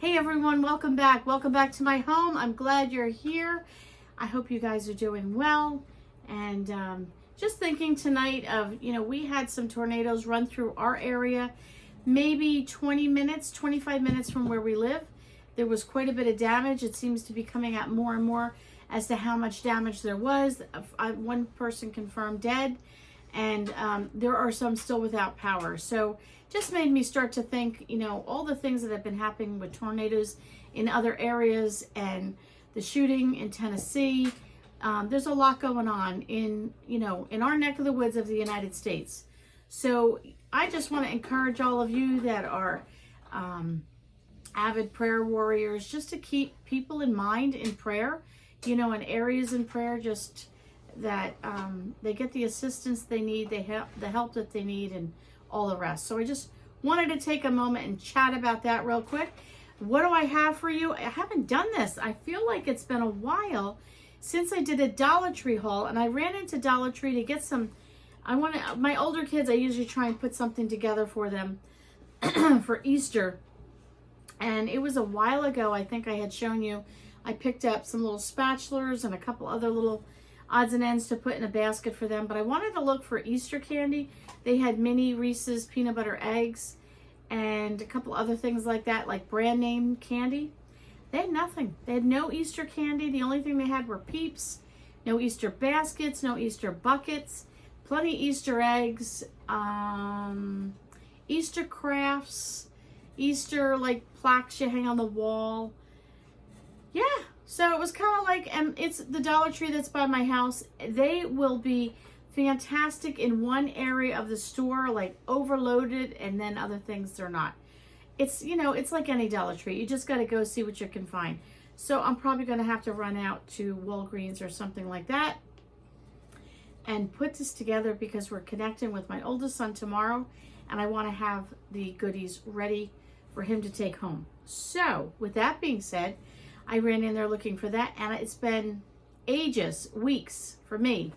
Hey everyone, welcome back. Welcome back to my home. I'm glad you're here. I hope you guys are doing well. And just thinking tonight of, we had some tornadoes run through our area, maybe 20 minutes, 25 minutes from where we live. There was quite a bit of damage. It seems to be coming out more and more as to how much damage there was. One person confirmed dead, and there are some still without power. So just made me start to think, all the things that have been happening with tornadoes in other areas and the shooting in Tennessee. There's a lot going on in our neck of the woods of the United States. So I just want to encourage all of you that are avid prayer warriors just to keep people in mind in prayer, in areas in prayer, just that they get the assistance they need, the help that they need, and all the rest. So I just wanted to take a moment and chat about that real quick. What do I have for you? I haven't done this. I feel like it's been a while since I did a Dollar Tree haul, and I ran into Dollar Tree to get some. My older kids, I usually try and put something together for them for Easter. And it was a while ago, I think I had shown you, I picked up some little spatulas and a couple other little odds and ends to put in a basket for them. But I wanted to look for Easter candy. They had mini Reese's peanut butter eggs and a couple other things like that, like brand name candy. They had nothing. They had no Easter candy. The only thing they had were Peeps, no Easter baskets, no Easter buckets, plenty Easter eggs, Easter crafts, Easter like plaques you hang on the wall. Yeah, so it was kind of like, and it's the Dollar Tree that's by my house. They will be fantastic in one area of the store, like overloaded, and then other things they're not. It's, it's like any Dollar Tree. You just got to go see what you can find. So I'm probably going to have to run out to Walgreens or something like that and put this together because we're connecting with my oldest son tomorrow, and I want to have the goodies ready for him to take home. So with that being said, I ran in there looking for that, and it's been ages, weeks for me.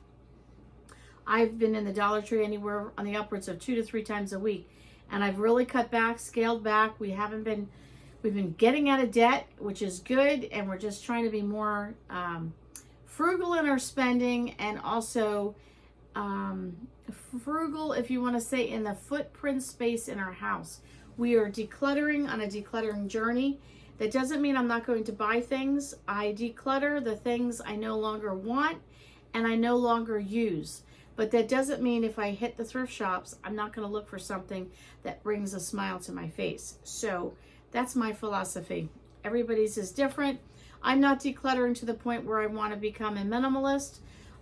I've been in the Dollar Tree anywhere on the upwards of 2 to 3 times a week, and I've really cut back, scaled back. We've been getting out of debt, which is good, and we're just trying to be more frugal in our spending, and also frugal, if you want to say, in the footprint space in our house. We are decluttering on a decluttering journey. That doesn't mean I'm not going to buy things. I declutter the things I no longer want and I no longer use. But that doesn't mean if I hit the thrift shops, I'm not going to look for something that brings a smile to my face. So that's my philosophy. Everybody's is different. I'm not decluttering to the point where I want to become a minimalist.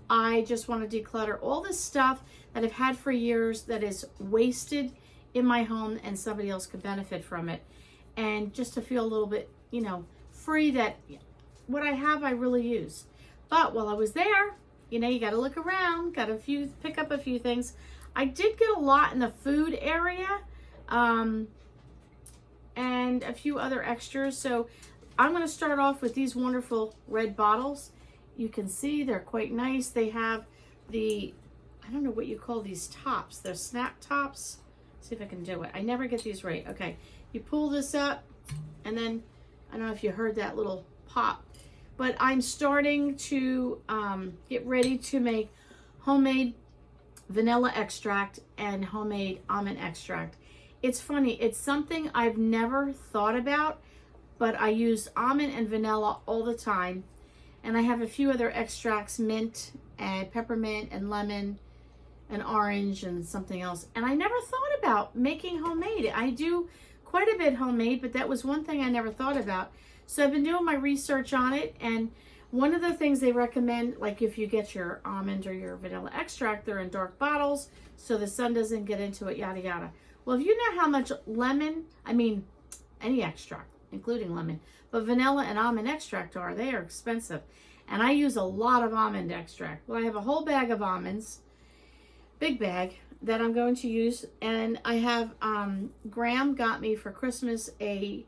I just want to declutter all this stuff that I've had for years that is wasted in my home and somebody else could benefit from it. And just to feel a little bit, free that what I have, I really use. But while I was there, you got to look around, pick up a few things. I did get a lot in the food area, and a few other extras. So I'm going to start off with these wonderful red bottles. You can see they're quite nice. They have I don't know what you call these tops. They're snap tops. See if I can do it. I never get these right. Okay. You pull this up, and then, I don't know if you heard that little pop, but I'm starting to get ready to make homemade vanilla extract and homemade almond extract. It's funny, it's something I've never thought about, but I use almond and vanilla all the time, and I have a few other extracts, mint and peppermint and lemon and orange and something else, and I never thought about making homemade. I do quite a bit homemade, but that was one thing I never thought about. So I've been doing my research on it, and one of the things they recommend, like if you get your almond or your vanilla extract, they're in dark bottles so the sun doesn't get into it, yada yada. Well, if you know how much any extract, including lemon, but vanilla and almond extract they are expensive. And I use a lot of almond extract. Well, I have a whole bag of almonds, big bag, that I'm going to use, and I have Graham got me for Christmas a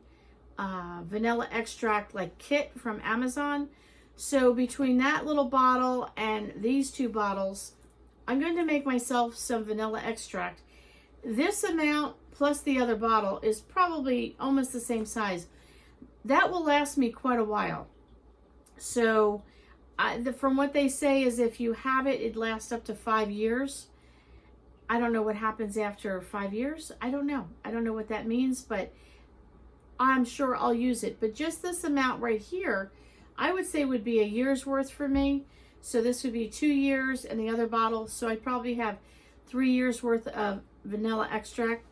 vanilla extract like kit from Amazon. So between that little bottle and these 2 bottles, I'm going to make myself some vanilla extract. This amount plus the other bottle is probably almost the same size. that will last me quite a while. So from what they say is if you have it, it lasts up to 5 years. I don't know what happens after 5 years. I don't know. I don't know what that means, but I'm sure I'll use it. But just this amount right here, I would say would be a year's worth for me. So this would be 2 years and the other bottle. So I probably have 3 years worth of vanilla extract.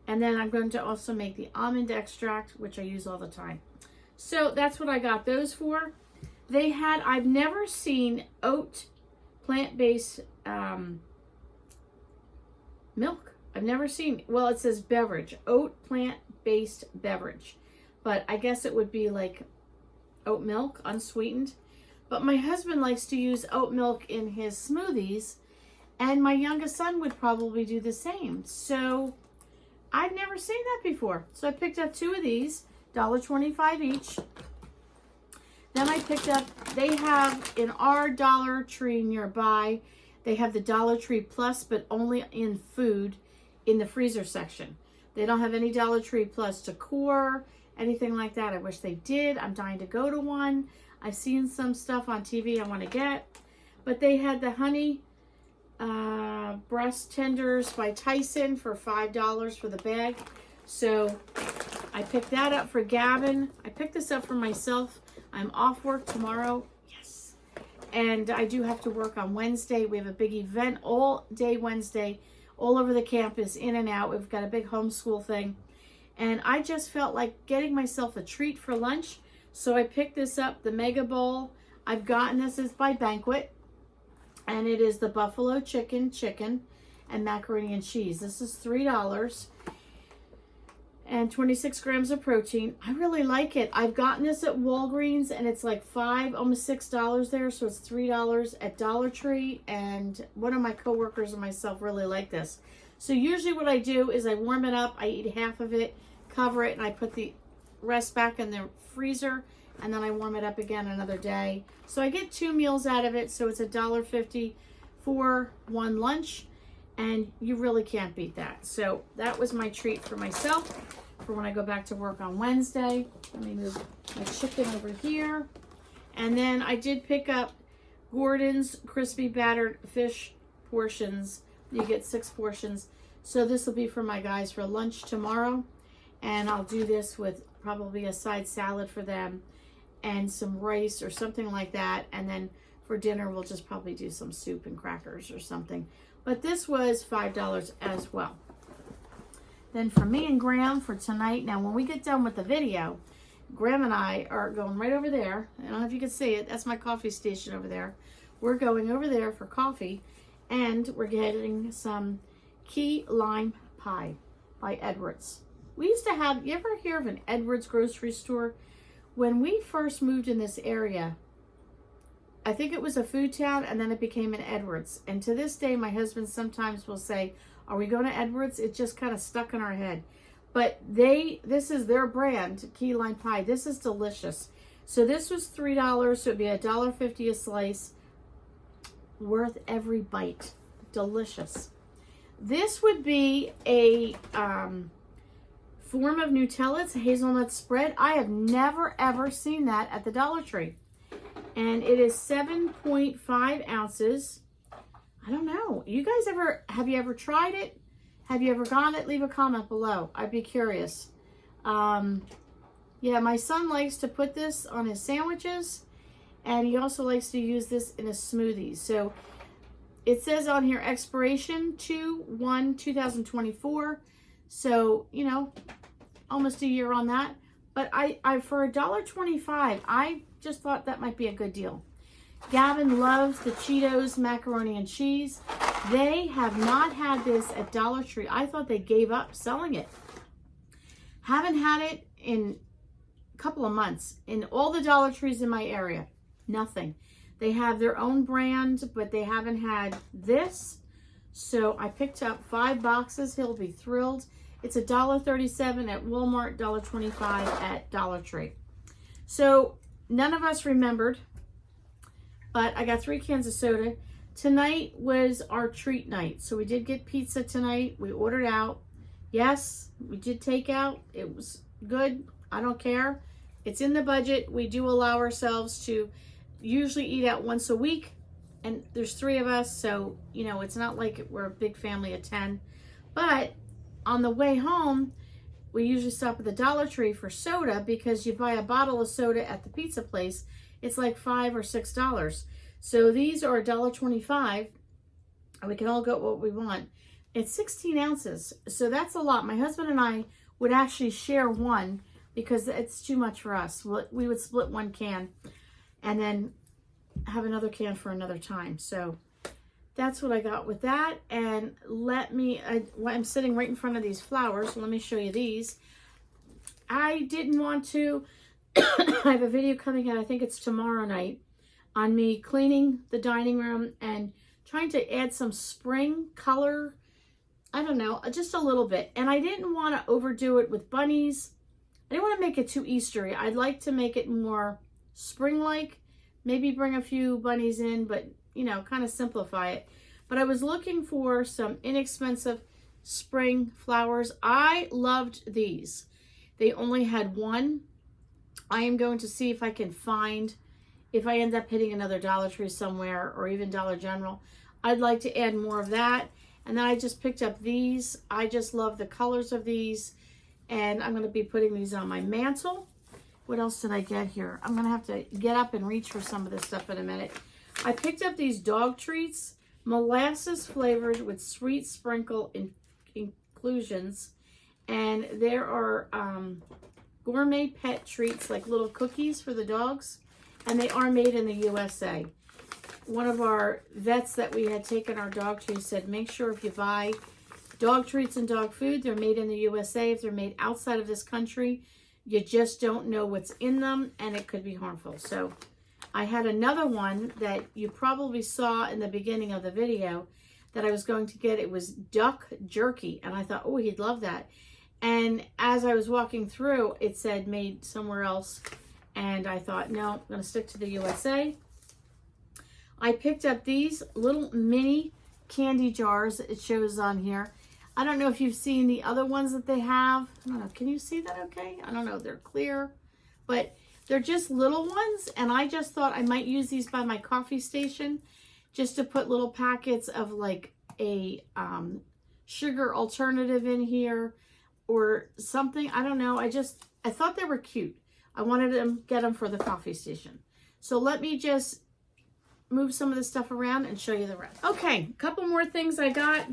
And then I'm going to also make the almond extract, which I use all the time. So that's what I got those for. They had, I've never seen oat plant-based milk. I've never seen, well, it says beverage, oat plant-based beverage. But I guess it would be like oat milk, unsweetened. But my husband likes to use oat milk in his smoothies, and my youngest son would probably do the same. So I've never seen that before. So I picked up 2 of these, $1.25 each. Then I picked up, they have in our Dollar Tree nearby, they have the Dollar Tree Plus, but only in food in the freezer section. They don't have any Dollar Tree Plus decor, anything like that. I wish they did. I'm dying to go to one. I've seen some stuff on TV I want to get. But they had the honey breast tenders by Tyson for $5 for the bag. So I picked that up for Gavin. I picked this up for myself. I'm off work tomorrow. Yes. And I do have to work on Wednesday. We have a big event all day Wednesday, all over the campus, in and out. We've got a big homeschool thing. And I just felt like getting myself a treat for lunch. So I picked this up, the Mega Bowl. I've gotten this, is by Banquet. And it is the buffalo chicken, and macaroni and cheese. This is $3 and 26 grams of protein. I really like it. I've gotten this at Walgreens, and it's like $5, almost $6 there. So it's $3 at Dollar Tree. And one of my coworkers and myself really like this. So usually what I do is I warm it up. I eat half of it, cover it, and I put the rest back in the freezer. And then I warm it up again another day. So I get 2 meals out of it. So it's $1.50 for one lunch. And you really can't beat that. So that was my treat for myself for when I go back to work on Wednesday. Let me move my chicken over here. And then I did pick up Gordon's crispy battered fish portions. You get 6 portions. So this will be for my guys for lunch tomorrow. And I'll do this with probably a side salad for them and some rice or something like that. And then for dinner, we'll just probably do some soup and crackers or something. But this was $5 as well. Then for me and Graham for tonight, now when we get done with the video, Graham and I are going right over there. I don't know if you can see it. That's my coffee station over there. We're going over there for coffee, and we're getting some key lime pie by Edwards. We used to have, you ever hear of an Edwards grocery store? When we first moved in this area, I think it was a food town, and then it became an Edwards. And to this day, my husband sometimes will say, are we going to Edwards? It just kind of stuck in our head. But this is their brand, key lime pie. This is delicious. So this was $3, so it'd be $1.50 a slice. Worth every bite. Delicious. This would be a form of Nutella. It's a hazelnut spread. I have never, ever seen that at the Dollar Tree. And it is 7.5 ounces. I don't know. You guys have you ever tried it? Have you ever gotten it? Leave a comment below. I'd be curious. Yeah, my son likes to put this on his sandwiches. And he also likes to use this in his smoothies. So it says on here expiration 2/1/2024. So, you know, almost a year on that. But I for $1.25, I just thought that might be a good deal. Gavin loves the Cheetos macaroni and cheese. They have not had this at Dollar Tree. I thought they gave up selling it. Haven't had it in a couple of months. In all the Dollar Trees in my area, nothing. They have their own brand, but they haven't had this. So I picked up 5 boxes. He'll be thrilled. It's $1.37 at Walmart, $1.25 at Dollar Tree. So none of us remembered, but I got 3 cans of soda. Tonight was our treat night. So we did get pizza tonight. We ordered out. Yes, we did take out. It was good. I don't care. It's in the budget. We do allow ourselves to usually eat out once a week, and there's 3 of us, so you know, it's not like we're a big family of 10. But on the way home, we usually stop at the Dollar Tree for soda, because you buy a bottle of soda at the pizza place, it's like $5 or $6. So these are $1.25, and we can all get what we want. It's 16 ounces, so that's a lot. My husband and I would actually share one because it's too much for us. We would split one can and then have another can for another time. So that's what I got with that. And I'm sitting right in front of these flowers. So let me show you these. I didn't want to, I have a video coming out, I think it's tomorrow night, on me cleaning the dining room and trying to add some spring color. I don't know, just a little bit. And I didn't want to overdo it with bunnies. I didn't want to make it too Eastery. I'd like to make it more spring-like. Maybe bring a few bunnies in, but, you know, kind of simplify it. But I was looking for some inexpensive spring flowers. I loved these. They only had one. I am going to see if I can find, if I end up hitting another Dollar Tree somewhere or even Dollar General, I'd like to add more of that. And then I just picked up these. I just love the colors of these. And I'm going to be putting these on my mantle. What else did I get here? I'm going to have to get up and reach for some of this stuff in a minute. I picked up these dog treats, molasses flavored with sweet sprinkle inclusions. And there are gourmet pet treats, like little cookies for the dogs. And they are made in the USA. One of our vets that we had taken our dog to said, make sure if you buy dog treats and dog food, they're made in the USA. If they're made outside of this country, you just don't know what's in them, and it could be harmful. So I had another one that you probably saw in the beginning of the video that I was going to get. It was duck jerky, and I thought, oh, he'd love that. And as I was walking through, it said made somewhere else, and I thought, no, I'm going to stick to the USA. I picked up these little mini candy jars. It shows on here. I don't know if you've seen the other ones that they have. I don't know. Can you see that okay? I don't know. They're clear, but they're just little ones. And I just thought I might use these by my coffee station just to put little packets of like a sugar alternative in here or something. I don't know. I thought they were cute. I wanted to get them for the coffee station. So let me just move some of this stuff around and show you the rest. Okay, a couple more things I got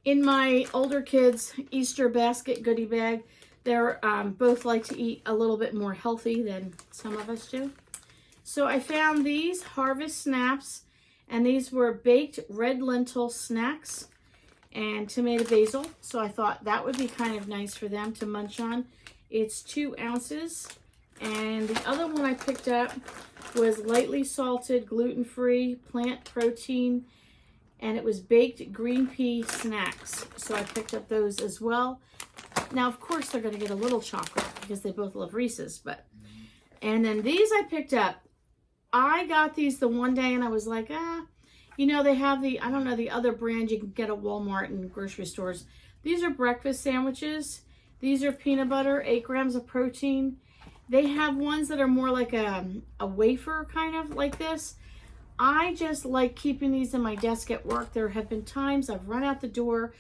in my older kids' Easter basket goodie bag. They're both like to eat a little bit more healthy than some of us do. So I found these Harvest Snaps, and these were baked red lentil snacks and tomato basil. So I thought that would be kind of nice for them to munch on. It's 2 ounces. And the other one I picked up was lightly salted, gluten-free, plant protein, and it was baked green pea snacks. So I picked up those as well. Now, of course, they're going to get a little chocolate because they both love Reese's. And then these I picked up. I got these the one day and I was like, you know, they have the, I don't know, the other brand you can get at Walmart and grocery stores. These are breakfast sandwiches. These are peanut butter, 8 grams of protein. They have ones that are more like a wafer, kind of like this. I just like keeping these in my desk at work. There have been times I've run out the door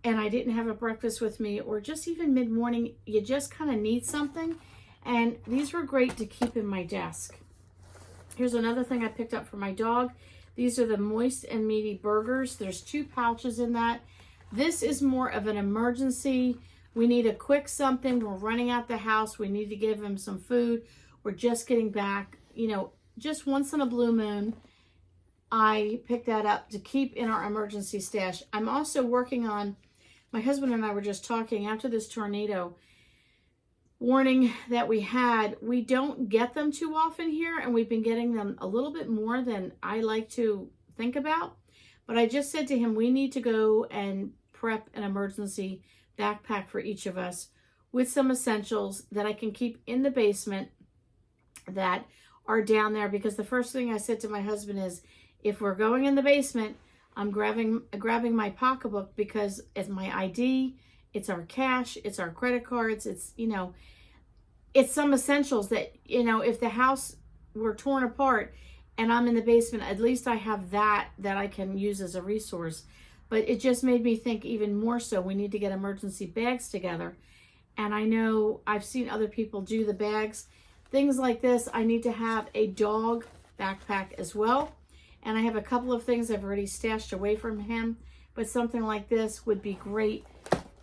and I didn't have a breakfast with me, or just even mid-morning, you just kind of need something. And these were great to keep in my desk. Here's another thing I picked up for my dog. These are the moist and meaty burgers. There's 2 pouches in that. This is more of an emergency. We need a quick something. We're running out the house. We need to give him some food. We're just getting back. You know, just once in a blue moon, I picked that up to keep in our emergency stash. I'm also working on, my husband and I were just talking after this tornado warning that we had. We don't get them too often here, and we've been getting them a little bit more than I like to think about. But I just said to him, we need to go and prep an emergency backpack for each of us with some essentials that I can keep in the basement that are down there. Because the first thing I said to my husband is, if we're going in the basement, I'm grabbing my pocketbook, because it's my ID, it's our cash, it's our credit cards, it's, you know, it's some essentials that, you know, if the house were torn apart and I'm in the basement, at least I have that I can use as a resource. But it just made me think even more so, we need to get emergency bags together. And I know I've seen other people do the bags. Things like this, I need to have a dog backpack as well. And I have a couple of things I've already stashed away from him. But something like this would be great.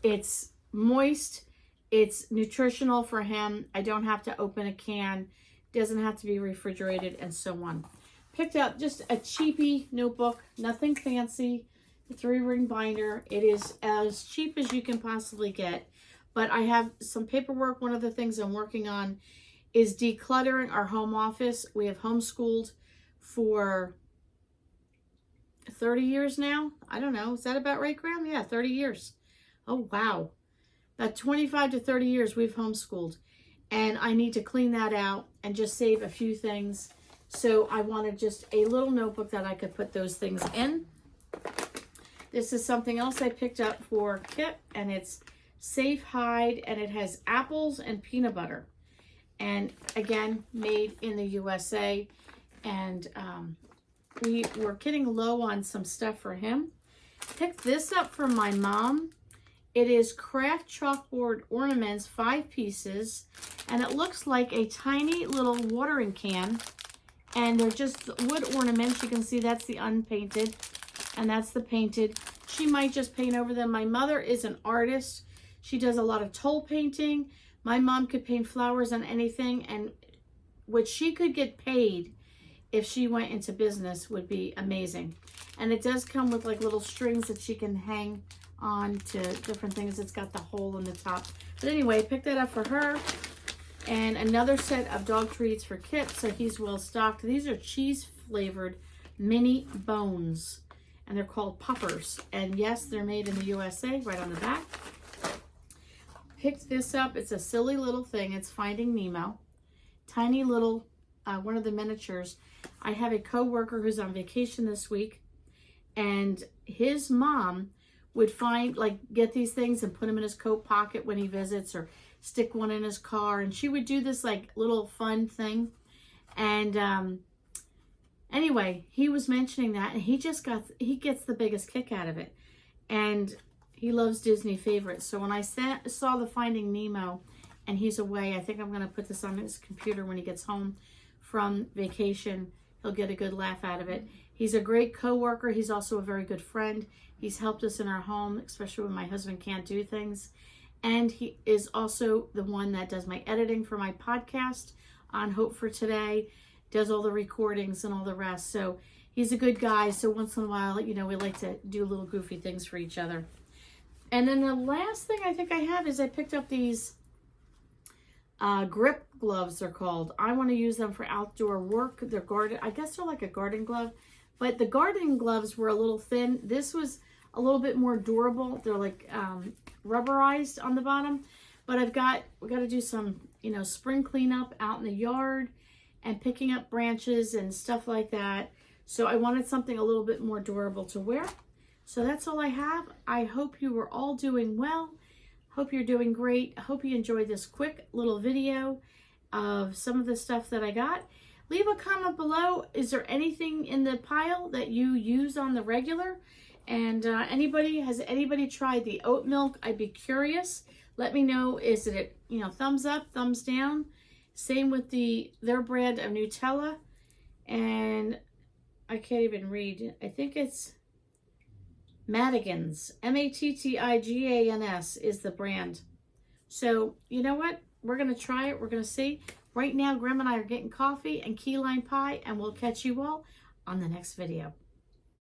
It's moist. It's nutritional for him. I don't have to open a can. Doesn't have to be refrigerated and so on. Picked up just a cheapy notebook. Nothing fancy. 3-ring binder. It is as cheap as you can possibly get. But I have some paperwork. One of the things I'm working on is decluttering our home office. We have homeschooled for 30 years now. I don't know. Is that about right, Graham? Yeah, 30 years. Oh, wow. About 25 to 30 years we've homeschooled. And I need to clean that out and just save a few things. So I wanted just a little notebook that I could put those things in. This is something else I picked up for Kip, and it's Safe Hide, and it has apples and peanut butter. And again, made in the USA. And we were getting low on some stuff for him. Picked this up from my mom. It is craft chalkboard ornaments, 5 pieces, and it looks like a tiny little watering can. And they're just wood ornaments. You can see that's the unpainted, and that's the painted. She might just paint over them. My mother is an artist. She does a lot of toll painting. My mom could paint flowers on anything, and what she could get paid if she went into business would be amazing. And it does come with like little strings that she can hang on to different things. It's got the hole in the top. But anyway, picked that up for her. And another set of dog treats for Kip, so he's well stocked. These are cheese flavored mini bones, and they're called puffers. And yes, they're made in the USA, right on the back. Picked this up. It's a silly little thing. It's Finding Nemo. Tiny little, one of the miniatures. I have a coworker who's on vacation this week, and his mom would get these things and put them in his coat pocket when he visits, or stick one in his car. And she would do this like little fun thing. And anyway, he was mentioning that, and he gets the biggest kick out of it. And he loves Disney favorites. So when I saw the Finding Nemo, and he's away, I think I'm going to put this on his computer when he gets home from vacation. He'll get a good laugh out of it. He's a great coworker. He's also a very good friend. He's helped us in our home, especially when my husband can't do things. And he is also the one that does my editing for my podcast on Hope for Today, does all the recordings and all the rest. So he's a good guy. So once in a while, you know, we like to do little goofy things for each other. And then the last thing I think I have is I picked up these grip gloves, they're called. I want to use them for outdoor work. They're garden, I guess they're like a garden glove, but the gardening gloves were a little thin. This was a little bit more durable. They're like rubberized on the bottom, but we got to do some, you know, spring cleanup out in the yard and picking up branches and stuff like that. So I wanted something a little bit more durable to wear. So that's all I have. I hope you were all doing well. Hope you're doing great. I hope you enjoyed this quick little video of some of the stuff that I got. Leave a comment below. Is there anything in the pile that you use on the regular? And has anybody tried the oat milk? I'd be curious. Let me know. Is it, you know, thumbs up, thumbs down? Same with their brand of Nutella. And I can't even read. I think it's Madigan's. Mattigans is the brand. So, you know what? We're going to try it. We're going to see. Right now, Graham and I are getting coffee and key lime pie, and we'll catch you all on the next video.